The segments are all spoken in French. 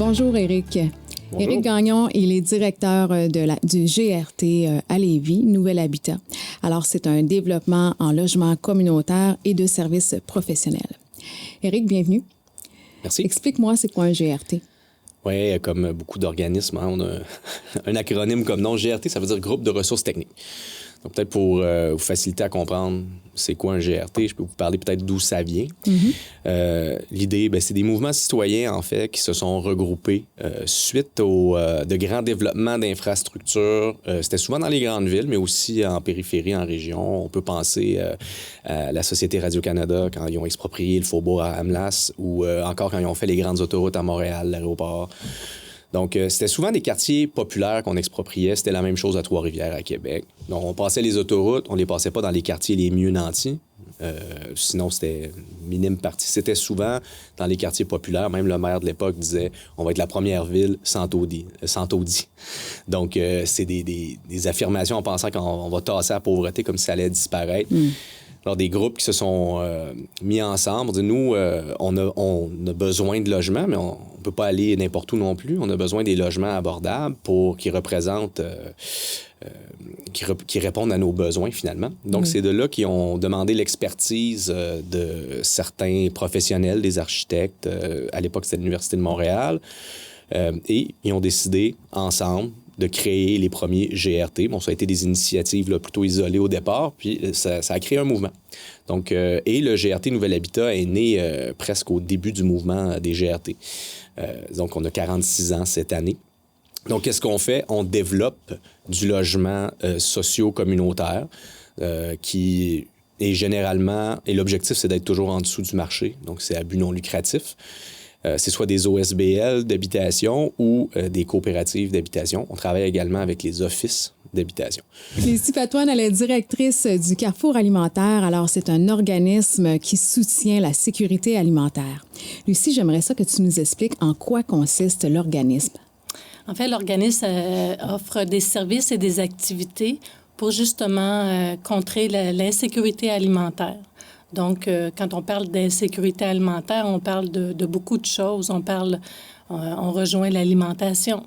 Bonjour Éric. Bonjour. Éric Gagnon, il est directeur du GRT à Lévis, Nouvel Habitat. Alors, c'est un développement en logement communautaire et de services professionnels. Éric, bienvenue. Merci. Explique-moi, c'est quoi un GRT? Oui, comme beaucoup d'organismes, on a un acronyme comme nom. GRT, ça veut dire Groupe de ressources techniques. Donc, peut-être pour vous faciliter à comprendre c'est quoi un GRT, je peux vous parler peut-être d'où ça vient. L'idée, c'est des mouvements citoyens, en fait, qui se sont regroupés suite de grands développements d'infrastructures. C'était souvent dans les grandes villes, mais aussi en périphérie, en région. On peut penser à la Société Radio-Canada quand ils ont exproprié le faubourg à Amlas ou encore quand ils ont fait les grandes autoroutes à Montréal, l'aéroport. Donc, c'était souvent des quartiers populaires qu'on expropriait. C'était la même chose à Trois-Rivières, à Québec. Donc, on passait les autoroutes, on les passait pas dans les quartiers les mieux nantis. Sinon, c'était minime partie. C'était souvent dans les quartiers populaires. Même le maire de l'époque disait « On va être la première ville sans taudis. » Donc, c'est des affirmations en pensant qu'on va tasser la pauvreté comme si ça allait disparaître. Alors, des groupes qui se sont mis ensemble. Nous, on a besoin de logements, mais on ne peut pas aller n'importe où non plus. On a besoin des logements abordables qui représentent, qui répondent à nos besoins, finalement. Donc, c'est de là qu'ils ont demandé l'expertise de certains professionnels, des architectes. À l'époque, c'était l'Université de Montréal. Et ils ont décidé, ensemble, de créer les premiers GRT. Bon, ça a été des initiatives là, plutôt isolées au départ, puis ça a créé un mouvement. Donc, et le GRT Nouvel Habitat est né presque au début du mouvement des GRT. Donc, on a 46 ans cette année. Donc, qu'est-ce qu'on fait? On développe du logement socio-communautaire qui est généralement... Et l'objectif, c'est d'être toujours en dessous du marché. Donc, c'est à but non lucratif. C'est soit des OSBL d'habitation ou des coopératives d'habitation. On travaille également avec les offices d'habitation. Lucie Patoine, elle est directrice du Carrefour alimentaire. Alors, c'est un organisme qui soutient la sécurité alimentaire. Lucie, j'aimerais ça que tu nous expliques en quoi consiste l'organisme. En fait, l'organisme offre des services et des activités pour justement contrer l'insécurité alimentaire. Donc, quand on parle d'insécurité alimentaire, on parle de beaucoup de choses. On rejoint l'alimentation,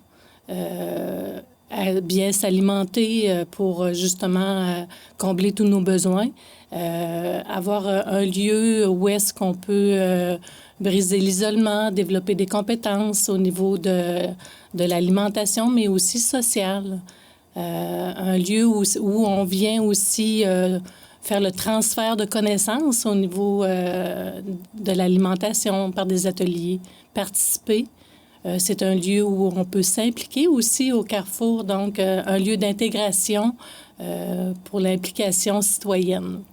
bien s'alimenter pour justement combler tous nos besoins, avoir un lieu où est-ce qu'on peut briser l'isolement, développer des compétences au niveau de l'alimentation, mais aussi sociale. Un lieu où on vient aussi... faire le transfert de connaissances au niveau de l'alimentation par des ateliers, participer. C'est un lieu où on peut s'impliquer aussi au Carrefour, donc un lieu d'intégration pour l'implication citoyenne.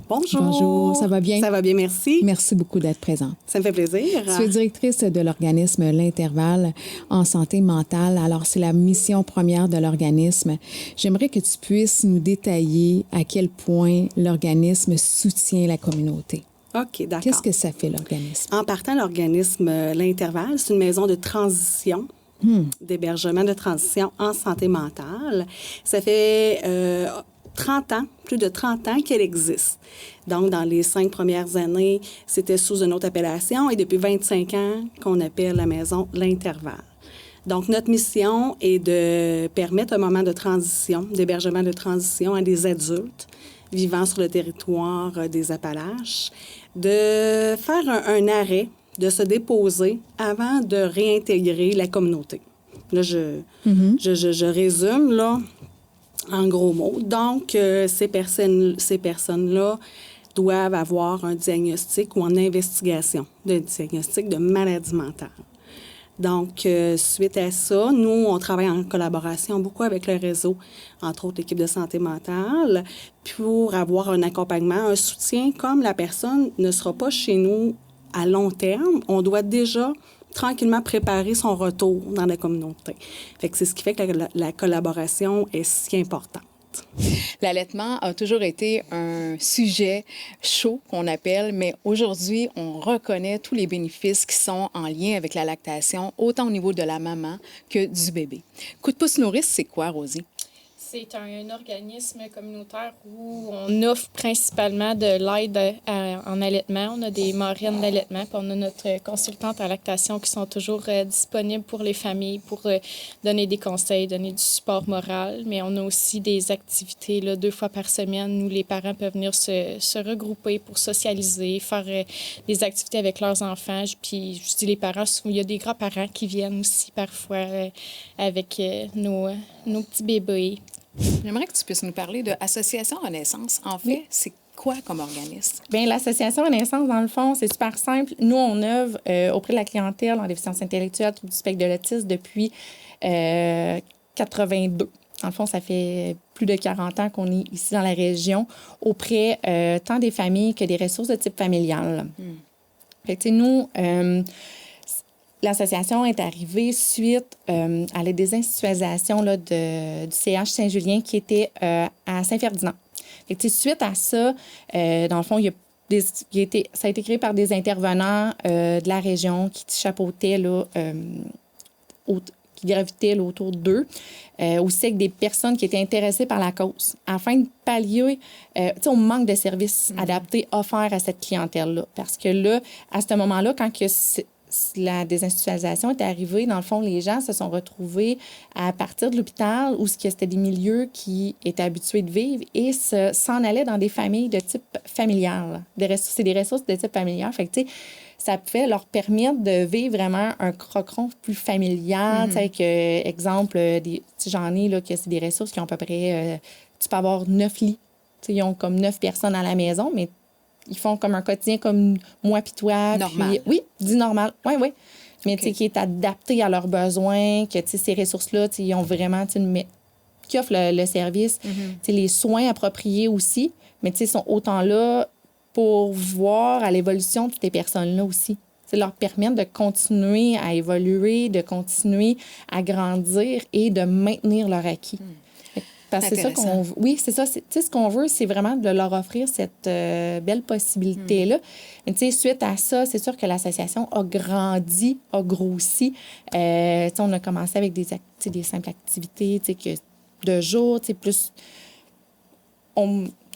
Bonjour. Bonjour, ça va bien? Ça va bien, merci. Merci beaucoup d'être présente. Ça me fait plaisir. Tu es directrice de l'organisme L'Intervalle en santé mentale. Alors, c'est la mission première de l'organisme. J'aimerais que tu puisses nous détailler à quel point l'organisme soutient la communauté. OK, d'accord. Qu'est-ce que ça fait, l'organisme? En partant, l'organisme L'Intervalle, c'est une maison de transition, d'hébergement de transition en santé mentale. Ça fait... 30 ans, plus de 30 ans qu'elle existe. Donc, dans les 5 premières années, c'était sous une autre appellation et depuis 25 ans qu'on appelle la maison L'Intervalle. Donc, notre mission est de permettre un moment de transition, d'hébergement de transition à des adultes vivant sur le territoire des Appalaches, de faire un arrêt, de se déposer avant de réintégrer la communauté. Là, je résume, là, en gros mots. Donc, ces personnes-là doivent avoir un diagnostic ou une investigation de diagnostic de maladie mentale. Donc, suite à ça, nous, on travaille en collaboration beaucoup avec le réseau, entre autres l'équipe de santé mentale, pour avoir un accompagnement, un soutien, comme la personne ne sera pas chez nous à long terme, on doit déjà tranquillement préparer son retour dans la communauté. Fait que c'est ce qui fait que la collaboration est si importante. L'allaitement a toujours été un sujet chaud qu'on appelle, mais aujourd'hui, on reconnaît tous les bénéfices qui sont en lien avec la lactation, autant au niveau de la maman que du bébé. Coup de pouce nourrice, c'est quoi, Rosie? C'est un organisme communautaire où on offre principalement de l'aide en allaitement. On a des marraines d'allaitement, puis on a notre consultante en lactation qui sont toujours disponibles pour les familles, pour donner des conseils, donner du support moral. Mais on a aussi des activités là, 2 fois par semaine où les parents peuvent venir se regrouper pour socialiser, faire des activités avec leurs enfants. Puis je dis les parents, il y a des grands-parents qui viennent aussi parfois avec nos petits bébés. J'aimerais que tu puisses nous parler de Association Renaissance. En fait, c'est quoi comme organisme? Bien, l'Association Renaissance, dans le fond, c'est super simple. Nous, on œuvre auprès de la clientèle en déficience intellectuelle, trouble du spectre de l'autisme depuis 82. Dans le fond, ça fait plus de 40 ans qu'on est ici dans la région auprès tant des familles que des ressources de type familial. Fait que, nous, l'association est arrivée suite à la désinstitutionnalisation là, du CH Saint-Julien qui était à Saint-Ferdinand. Fait que, suite à ça, dans le fond, ça a été créé par des intervenants de la région qui chapeautaient, là, qui gravitaient là, autour d'eux, aussi avec des personnes qui étaient intéressées par la cause, afin de pallier au manque de services adaptés offerts à cette clientèle-là. Parce que là, à ce moment-là, quand la désinstitutionnalisation est arrivée, dans le fond, les gens se sont retrouvés à partir de l'hôpital où c'était des milieux qui étaient habitués de vivre et s'en allaient dans des familles de type familial. C'est des ressources de type familial. Fait que, ça pouvait leur permettre de vivre vraiment un crocron plus familial. Avec, exemple, j'en ai là, que c'est des ressources qui ont à peu près... tu peux avoir 9 lits. Ils ont comme 9 personnes à la maison, mais ils font comme un quotidien comme moi puis toi. Normal. Puis, oui, dit normal. Oui, oui. Mais qui est adapté à leurs besoins, que ces ressources-là, ils ont vraiment qui offrent le service. Les soins appropriés aussi, mais ils sont autant là pour voir à l'évolution de ces personnes-là aussi. Leur permettre de continuer à évoluer, de continuer à grandir et de maintenir leur acquis. Parce que c'est ça qu'on veut. Oui, c'est ça. Ce qu'on veut, c'est vraiment de leur offrir cette belle possibilité-là. Mais suite à ça, c'est sûr que l'association a grandi, a grossi. On a commencé avec des simples activités de jour, plus...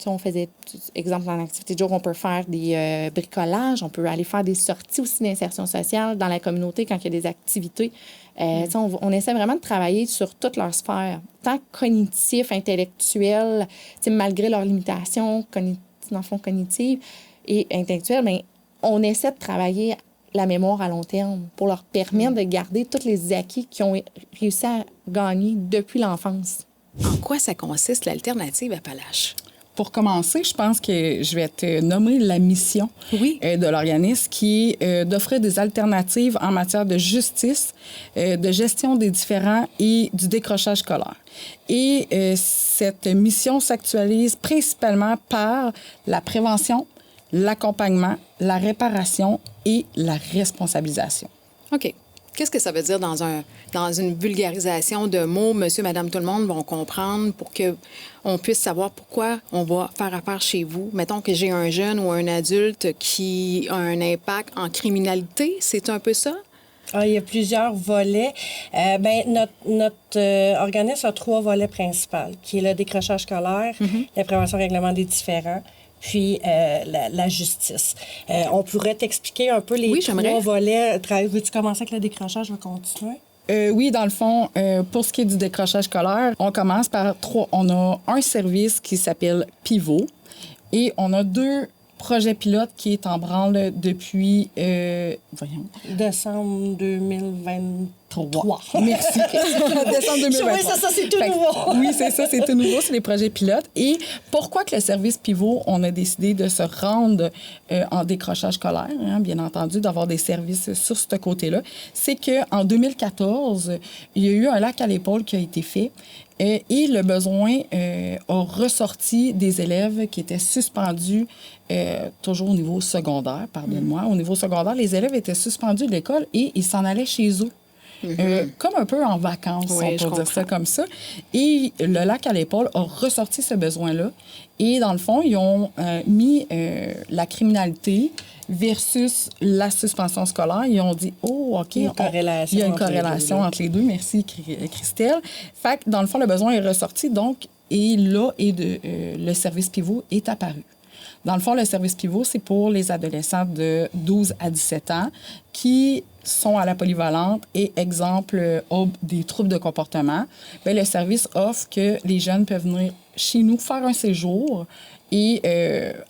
On faisait, exemple, en activité de jour, on peut faire des bricolages, on peut aller faire des sorties aussi d'insertion sociale dans la communauté quand il y a des activités. On essaie vraiment de travailler sur toutes leurs sphères, tant cognitif, intellectuel, malgré leurs limitations cognitives et intellectuelles, mais on essaie de travailler la mémoire à long terme pour leur permettre de garder tous les acquis qu'ils ont réussi à gagner depuis l'enfance. En quoi ça consiste, l'alternative Appalaches? Pour commencer, je pense que je vais te nommer la mission de l'organisme qui est d'offrir des alternatives en matière de justice, de gestion des différends et du décrochage scolaire. Et cette mission s'actualise principalement par la prévention, l'accompagnement, la réparation et la responsabilisation. OK. Qu'est-ce que ça veut dire dans une vulgarisation de mots? Monsieur, madame, tout le monde vont comprendre pour qu'on puisse savoir pourquoi on va faire affaire chez vous. Mettons que j'ai un jeune ou un adulte qui a un impact en criminalité. C'est un peu ça? Il y a plusieurs volets. Notre organisme a 3 volets principaux, qui est le décrochage scolaire, la prévention règlement des différends, puis la justice. On pourrait t'expliquer un peu les 3 volets. Veux-tu commencer avec le décrochage? Je vais continuer. Oui, dans le fond, pour ce qui est du décrochage scolaire, on commence par 3. On a un service qui s'appelle Pivot et on a 2 projets pilotes qui est en branle depuis, décembre 2023. Merci. Décembre 2023. Oui, ça, c'est tout nouveau. Oui, c'est ça, c'est tout nouveau, c'est les projets pilotes. Et pourquoi que le service Pivot, on a décidé de se rendre en décrochage scolaire, bien entendu, d'avoir des services sur ce côté-là, c'est qu'en 2014, il y a eu un lac à l'épaule qui a été fait. Et le besoin a ressorti des élèves qui étaient suspendus, toujours au niveau secondaire, pardonne-moi. Au niveau secondaire, les élèves étaient suspendus de l'école et ils s'en allaient chez eux. comme un peu en vacances, on peut dire ça comme ça. Et le Lac à l'épaule a ressorti ce besoin-là. Et dans le fond, ils ont mis la criminalité versus la suspension scolaire. Ils ont dit, oh, OK, il y a une corrélation entre les deux. Merci, Christelle. Fait que, dans le fond, le besoin est ressorti. Donc, et là, le service pivot est apparu. Dans le fond, le service pivot, c'est pour les adolescents de 12 à 17 ans qui sont à la polyvalente et, exemple, ont des troubles de comportement. Bien, le service offre que les jeunes peuvent venir chez nous faire un séjour et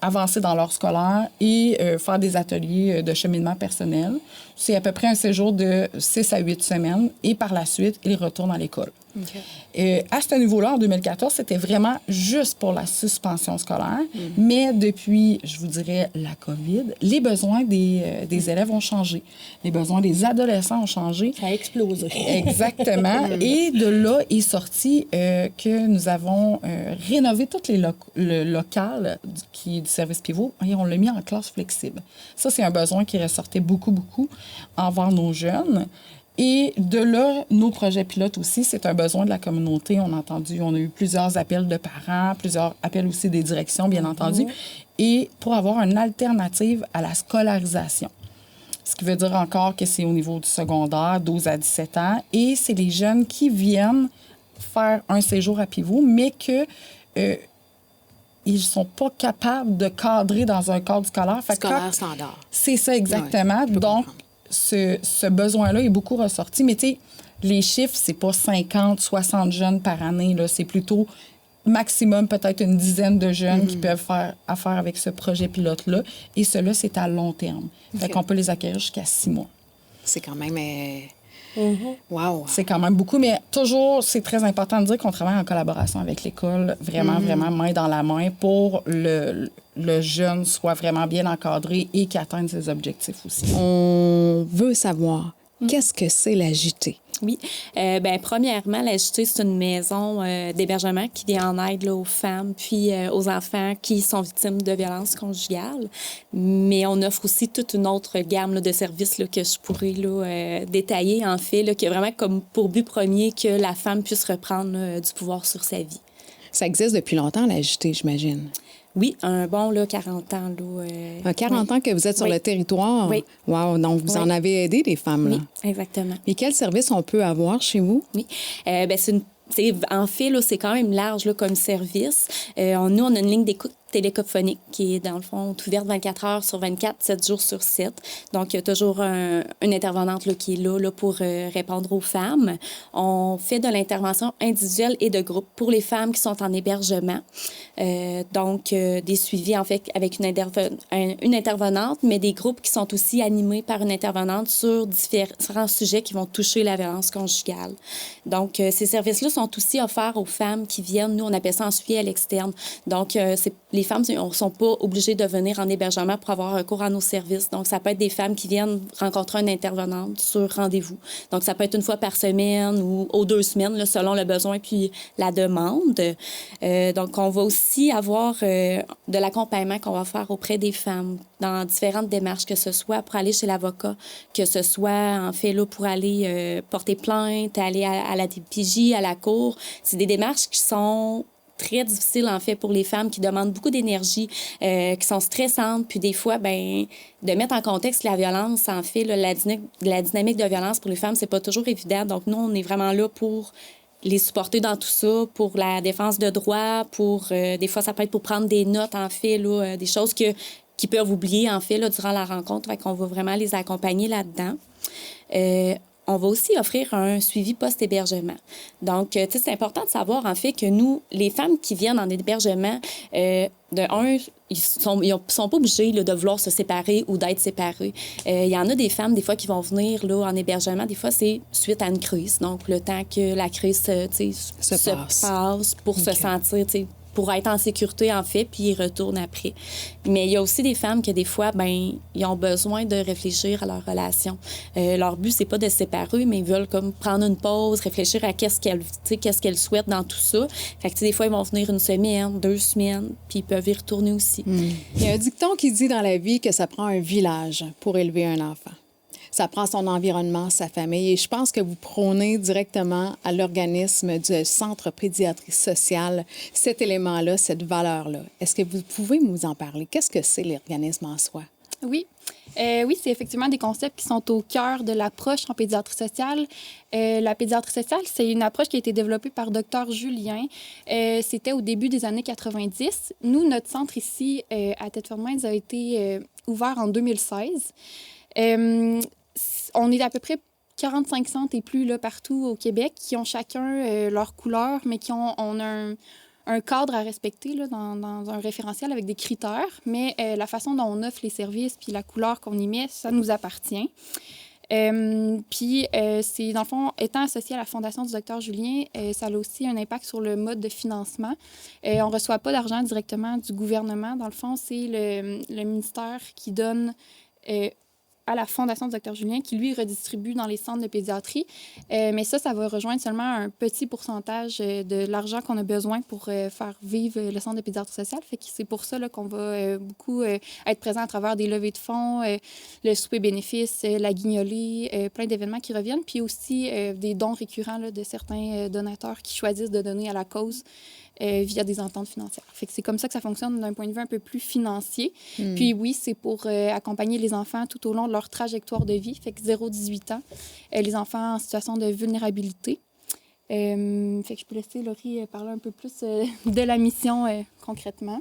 avancer dans leur scolaire et faire des ateliers de cheminement personnel. C'est à peu près un séjour de 6 à 8 semaines et par la suite, ils retournent à l'école. Okay. À ce niveau-là, en 2014, c'était vraiment juste pour la suspension scolaire. Mais depuis, je vous dirais, la COVID, les besoins des élèves ont changé. Les besoins des adolescents ont changé. Ça a explosé. Exactement. Et de là est sorti que nous avons rénové tout le local du service pivot et on l'a mis en classe flexible. Ça, c'est un besoin qui ressortait beaucoup envers nos jeunes. Et de là, nos projets pilotes aussi, c'est un besoin de la communauté. On a eu plusieurs appels de parents, plusieurs appels aussi des directions, bien entendu, et pour avoir une alternative à la scolarisation. Ce qui veut dire encore que c'est au niveau du secondaire, 12 à 17 ans, et c'est les jeunes qui viennent faire un séjour à pivot, mais que ils ne sont pas capables de cadrer dans un cadre scolaire. Scolaire standard. C'est ça, exactement. Ouais, donc, ce besoin-là est beaucoup ressorti. Mais tu sais, les chiffres, c'est pas 50, 60 jeunes par année. Là. C'est plutôt maximum peut-être une dizaine de jeunes qui peuvent faire affaire avec ce projet pilote-là. Et cela, c'est à long terme. Fait qu'on peut les acquérir jusqu'à 6 mois. C'est quand même... Wow. C'est quand même beaucoup, mais toujours, c'est très important de dire qu'on travaille en collaboration avec l'école, vraiment main dans la main pour le jeune soit vraiment bien encadré et qu'il atteigne ses objectifs aussi. On veut savoir, qu'est-ce que c'est la JT? Oui. Bien, premièrement, la JT, c'est une maison d'hébergement qui vient en aide là, aux femmes puis aux enfants qui sont victimes de violences conjugales. Mais on offre aussi toute une autre gamme là, de services là, que je pourrais là, détailler, en fait, là, qui a vraiment comme pour but premier que la femme puisse reprendre là, du pouvoir sur sa vie. Ça existe depuis longtemps, la JT, j'imagine? Oui, un bon là, 40 ans. Là, 40 ans que vous êtes sur le territoire? Oui. Wow, donc vous en avez aidé des femmes, là? Oui, exactement. Et quel service on peut avoir chez vous? Oui, en fait, là, c'est quand même large là, comme service. Nous, on a une ligne d'écoute télécophonique qui est, dans le fond, ouverte 24 heures sur 24, 7 jours sur 7. Donc, il y a toujours une intervenante là, qui est là pour répondre aux femmes. On fait de l'intervention individuelle et de groupe pour les femmes qui sont en hébergement. Donc, des suivis, en fait, avec une intervenante, mais des groupes qui sont aussi animés par une intervenante sur différents sujets qui vont toucher la violence conjugale. Donc, ces services-là sont aussi offerts aux femmes qui viennent, nous, on appelle ça en suivi à l'externe. Donc, les femmes ne sont pas obligées de venir en hébergement pour avoir recours à nos services. Donc, ça peut être des femmes qui viennent rencontrer une intervenante sur rendez-vous. Donc, ça peut être une fois par semaine ou aux 2 semaines, là, selon le besoin puis la demande. Donc, on va aussi avoir de l'accompagnement qu'on va faire auprès des femmes dans différentes démarches, que ce soit pour aller chez l'avocat, que ce soit, en fait, là, pour aller porter plainte, aller à la DPJ, à la cour. C'est des démarches qui sont très difficiles, en fait, pour les femmes qui demandent beaucoup d'énergie, qui sont stressantes. Puis des fois, bien, de mettre en contexte la violence, en fait, là, la dynamique de violence pour les femmes, c'est pas toujours évident. Donc, nous, on est vraiment là pour les supporter dans tout ça, pour la défense de droits, pour... des fois, ça peut être pour prendre des notes, en fait, là, des choses qu'ils peuvent oublier, en fait, là, durant la rencontre. Fait qu'on va vraiment les accompagner là-dedans. On va aussi offrir un suivi post-hébergement. Donc, tu sais, c'est important de savoir, en fait, que nous, les femmes qui viennent en hébergement, ils sont pas obligés là, de vouloir se séparer ou d'être séparés. Il y en a des femmes, des fois, qui vont venir là, en hébergement. Des fois, c'est suite à une crise. Donc, le temps que la crise se passe pour se sentir, tu sais, pour être en sécurité, en fait, puis ils retournent après. Mais il y a aussi des femmes que, des fois, ben ils ont besoin de réfléchir à leur relation. Leur but, c'est pas de se séparer, mais ils veulent comme prendre une pause, réfléchir à qu'est-ce qu'elles souhaitent dans tout ça. Fait que, des fois, ils vont venir 1 semaine, 2 semaines, puis ils peuvent y retourner aussi. Il y a un dicton qui dit dans la vie que ça prend un village pour élever un enfant. ça prend son environnement, sa famille. Et je pense que vous prônez directement à l'organisme du Centre pédiatrie sociale cet élément-là, cette valeur-là. Est-ce que vous pouvez nous en parler? Qu'est-ce que c'est l'organisme en soi? Oui. Oui, c'est effectivement des concepts qui sont au cœur de l'approche en pédiatrie sociale. La pédiatrie sociale, c'est une approche qui a été développée par Dr. Julien. C'était au début des années 90. Nous, notre centre ici, à Thetford-Mines, a été ouvert en 2016. On est à peu près 45 centres et plus là, partout au Québec qui ont chacun leur couleur, mais on a un cadre à respecter là, dans un référentiel avec des critères, mais la façon dont on offre les services puis la couleur qu'on y met, ça nous appartient. Puis, c'est, dans le fond, étant associé à la Fondation du Dr. Julien, ça a aussi un impact sur le mode de financement. On ne reçoit pas d'argent directement du gouvernement. Dans le fond, c'est le ministère qui donne à la Fondation du Dr. Julien, qui, lui, redistribue dans les centres de pédiatrie. Mais ça va rejoindre seulement un petit pourcentage de l'argent qu'on a besoin pour faire vivre le centre de pédiatrie sociale. Fait que c'est pour ça là, qu'on va beaucoup être présent à travers des levées de fonds, le souper bénéfice, la guignolée, plein d'événements qui reviennent, puis aussi des dons récurrents là, de certains donateurs qui choisissent de donner à la cause via des ententes financières. Fait que c'est comme ça que ça fonctionne d'un point de vue un peu plus financier. Puis oui, c'est pour accompagner les enfants tout au long de leur trajectoire de vie, fait que 0-18 ans, les enfants en situation de vulnérabilité. Fait que je peux laisser Laurie parler un peu plus de la mission concrètement.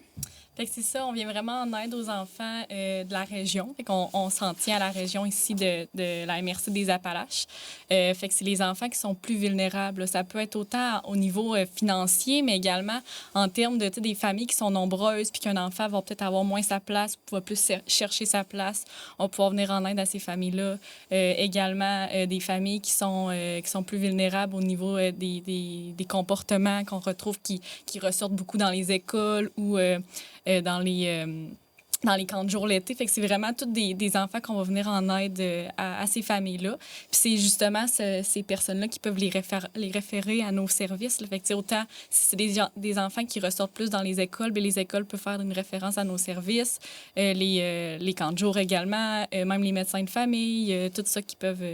Fait que c'est ça, on vient vraiment en aide aux enfants de la région. Fait qu'on s'en tient à la région ici de la MRC des Appalaches. Fait que c'est les enfants qui sont plus vulnérables. Ça peut être autant au niveau financier, mais également en termes de des familles qui sont nombreuses, puis qu'un enfant va peut-être avoir moins sa place, va plus chercher sa place. On va pouvoir venir en aide à ces familles-là. Également, des familles qui sont plus vulnérables au niveau des comportements qu'on retrouve qui ressortent beaucoup dans les écoles ou dans les camps de jour l'été. Fait que c'est vraiment tous des enfants qu'on va venir en aide à ces familles-là. Puis c'est justement ces personnes-là qui peuvent les référer à nos services. Là. Fait que autant si c'est des enfants qui ressortent plus dans les écoles, bien, les écoles peuvent faire une référence à nos services. Les camps de jour également, même les médecins de famille, tout ça qui peuvent,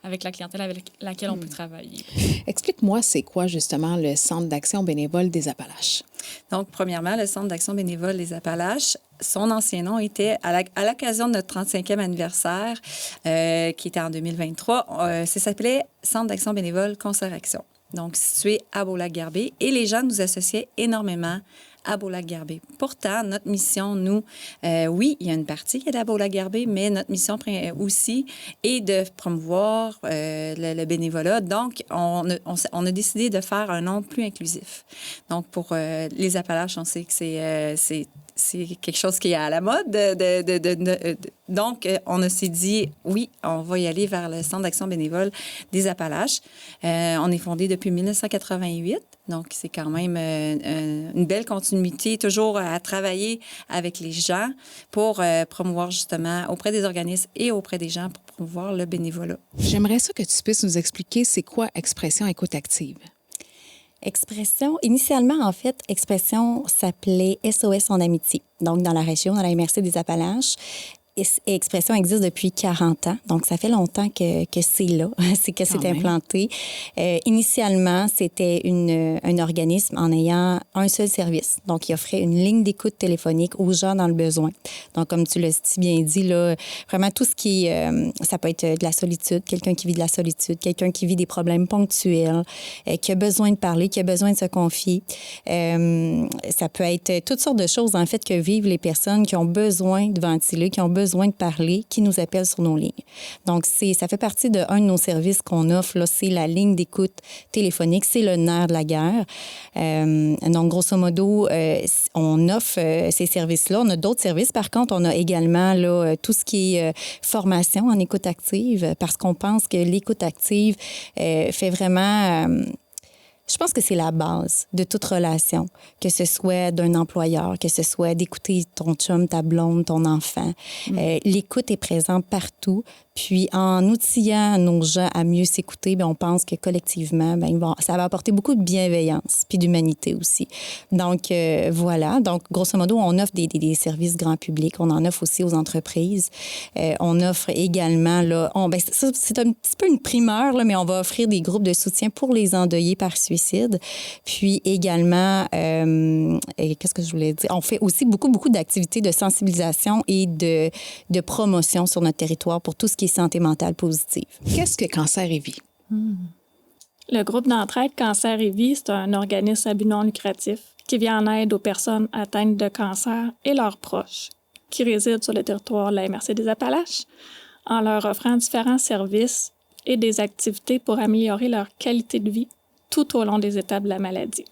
avec la clientèle avec laquelle on peut travailler. Explique-moi, c'est quoi justement le Centre d'action bénévole des Appalaches? Donc, premièrement, le Centre d'action bénévole des Appalaches, son ancien nom était, à l'occasion de notre 35e anniversaire, qui était en 2023, ça s'appelait Centre d'action bénévole Concert-Action. Donc, situé à Beau-Lac-Garbé. Et les gens nous associaient énormément à Beau-Lac-Garbé. Pourtant, notre mission, nous, oui, il y a une partie qui est à Beau-Lac-Garbé, mais notre mission aussi est de promouvoir le bénévolat. Donc, on a décidé de faire un nom plus inclusif. Donc, pour les Appalaches, on sait que c'est quelque chose qui est à la mode. Donc, on s'est dit, oui, on va y aller vers le Centre d'action bénévole des Appalaches. On est fondé depuis 1988. Donc, c'est quand même une belle continuité, toujours à travailler avec les gens pour promouvoir justement auprès des organismes et auprès des gens pour promouvoir le bénévolat. J'aimerais ça que tu puisses nous expliquer c'est quoi Expression Écoute Active. Expression, initialement, en fait, Expression s'appelait SOS en amitié. Donc, dans la région, dans la MRC des Appalaches, Expression existe depuis 40 ans, donc ça fait longtemps que c'est là, c'est que c'est implanté. Initialement, c'était un organisme en ayant un seul service. Donc, il offrait une ligne d'écoute téléphonique aux gens dans le besoin. Donc, comme tu l'as si bien dit, là, vraiment tout ce qui... ça peut être de la solitude, quelqu'un qui vit de la solitude, quelqu'un qui vit des problèmes ponctuels, qui a besoin de parler, qui a besoin de se confier. Ça peut être toutes sortes de choses, en fait, que vivent les personnes qui ont besoin de ventiler, qui ont besoin de parler, qui nous appellent sur nos lignes. Donc, ça fait partie d'un de nos services qu'on offre, là, c'est la ligne d'écoute téléphonique, c'est le nerf de la guerre. Donc, grosso modo, on offre ces services-là. On a d'autres services. Par contre, on a également là, tout ce qui est formation en écoute active, parce qu'on pense que l'écoute active fait vraiment... Je pense que c'est la base de toute relation, que ce soit d'un employeur, que ce soit d'écouter ton chum, ta blonde, ton enfant. L'écoute est présente partout, Puis, en outillant nos gens à mieux s'écouter, bien, on pense que collectivement, bien, ça va apporter beaucoup de bienveillance puis d'humanité aussi. Donc, voilà. Donc, grosso modo, on offre des services grand public. On en offre aussi aux entreprises. On offre également, là, c'est un petit peu une primeur, là, mais on va offrir des groupes de soutien pour les endeuillés par suicide. Puis également, qu'est-ce que je voulais dire? On fait aussi beaucoup d'activités de sensibilisation et de promotion sur notre territoire pour tout ce qui est santé mentale positive. Qu'est-ce que Cancer et Vie? Le groupe d'entraide Cancer et Vie, c'est un organisme à but non lucratif qui vient en aide aux personnes atteintes de cancer et leurs proches qui résident sur le territoire de la MRC des Appalaches en leur offrant différents services et des activités pour améliorer leur qualité de vie tout au long des étapes de la maladie.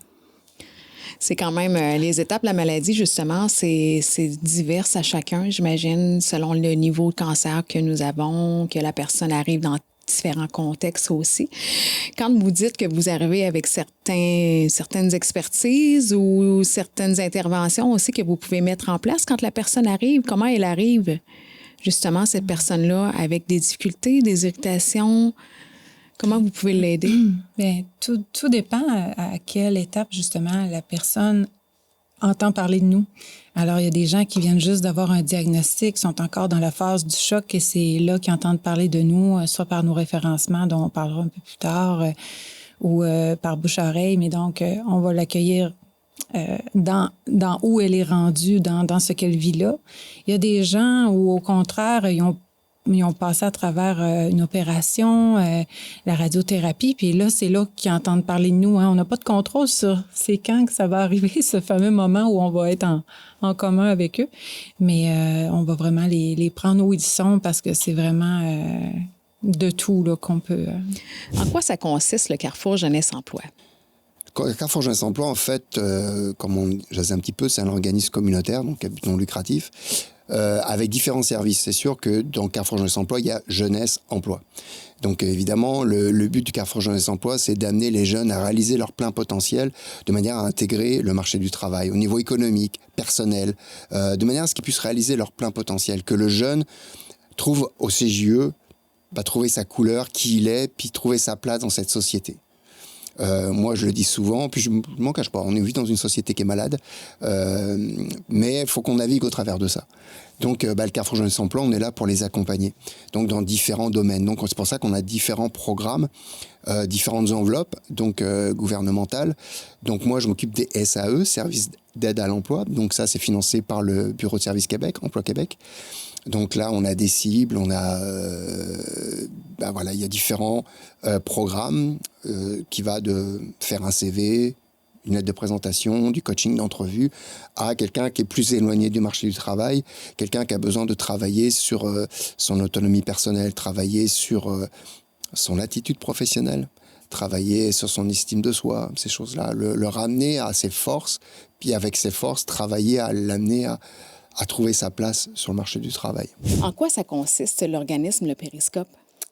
C'est quand même, les étapes de la maladie, justement, c'est divers à chacun, j'imagine, selon le niveau de cancer que nous avons, que la personne arrive dans différents contextes aussi. Quand vous dites que vous arrivez avec certaines expertises ou certaines interventions aussi que vous pouvez mettre en place quand la personne arrive, comment elle arrive, justement, cette personne-là, avec des difficultés, des irritations? Comment vous pouvez l'aider? Bien, tout dépend à quelle étape, justement, la personne entend parler de nous. Alors, il y a des gens qui viennent juste d'avoir un diagnostic, sont encore dans la phase du choc et c'est là qu'ils entendent parler de nous, soit par nos référencements, dont on parlera un peu plus tard, ou par bouche-oreille. Mais donc, on va l'accueillir dans où elle est rendue, dans ce qu'elle vit là. Il y a des gens où, au contraire, ils ont passé à travers une opération, la radiothérapie, puis là, c'est là qu'ils entendent parler de nous. Hein. On n'a pas de contrôle sur c'est quand que ça va arriver, ce fameux moment où on va être en commun avec eux. Mais on va vraiment les prendre où ils sont parce que c'est vraiment de tout là, qu'on peut... En quoi ça consiste, le Carrefour Jeunesse Emploi? Le Carrefour Jeunesse Emploi, en fait, comme on jasait un petit peu, c'est un organisme communautaire, donc à but non lucratif, avec différents services. C'est sûr que dans Carrefour Jeunesse Emploi, il y a Jeunesse Emploi. Donc évidemment, le but du Carrefour Jeunesse Emploi, c'est d'amener les jeunes à réaliser leur plein potentiel de manière à intégrer le marché du travail au niveau économique, personnel, de manière à ce qu'ils puissent réaliser leur plein potentiel, que le jeune trouve au CJE, trouver sa couleur, qui il est, puis trouver sa place dans cette société. Moi, je le dis souvent, puis je ne m'en cache pas, on vit dans une société qui est malade, mais il faut qu'on navigue au travers de ça. Donc, le Carrefour Jeunesse Emploi, on est là pour les accompagner, donc dans différents domaines. Donc, c'est pour ça qu'on a différents programmes, différentes enveloppes, donc gouvernementales. Donc, moi, je m'occupe des SAE, Services d'aide à l'emploi. Donc, ça, c'est financé par le Bureau de Services Québec, Emploi Québec. Donc là, on a des cibles, on a, il y a différents programmes qui va de faire un CV, une lettre de présentation, du coaching d'entrevue, à quelqu'un qui est plus éloigné du marché du travail, quelqu'un qui a besoin de travailler sur son autonomie personnelle, travailler sur son attitude professionnelle, travailler sur son estime de soi, ces choses-là, le ramener à ses forces, puis avec ses forces, travailler à l'amener à trouver sa place sur le marché du travail. En quoi ça consiste, l'organisme, le Périscope?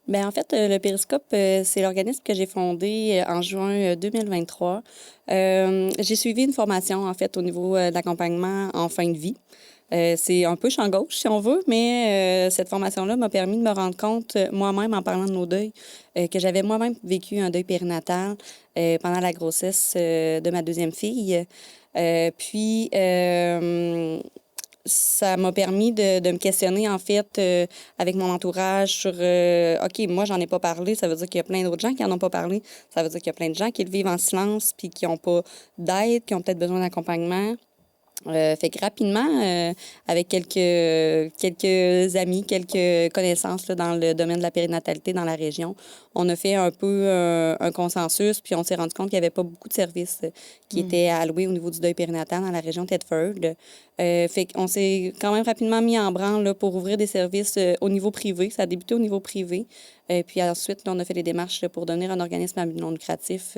Bien, en fait, le Périscope, c'est l'organisme que j'ai fondé en juin 2023. J'ai suivi une formation, en fait, au niveau d'accompagnement en fin de vie. C'est un peu champ gauche, si on veut, mais cette formation-là m'a permis de me rendre compte, moi-même, en parlant de nos deuils, que j'avais moi-même vécu un deuil périnatal pendant la grossesse de ma deuxième fille. Puis, ça m'a permis de me questionner, en fait, avec mon entourage sur OK, moi, j'en ai pas parlé, ça veut dire qu'il y a plein d'autres gens qui en ont pas parlé. Ça veut dire qu'il y a plein de gens qui le vivent en silence puis qui n'ont pas d'aide, qui ont peut-être besoin d'accompagnement. Fait que rapidement, avec quelques amis, quelques connaissances là, dans le domaine de la périnatalité dans la région, on a fait un peu un consensus, puis on s'est rendu compte qu'il n'y avait pas beaucoup de services qui étaient alloués au niveau du deuil périnatal dans la région de Thetford. Fait qu'on s'est quand même rapidement mis en branle là, pour ouvrir des services au niveau privé. Ça a débuté au niveau privé. Puis ensuite, là, on a fait les démarches là, pour devenir un organisme à but non lucratif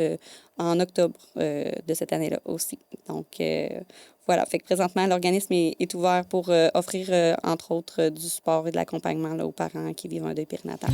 en octobre de cette année-là aussi. Donc, voilà. Fait que présentement, l'organisme est ouvert pour offrir, entre autres, du support et de l'accompagnement là, aux parents qui vivent un deuil périnatal.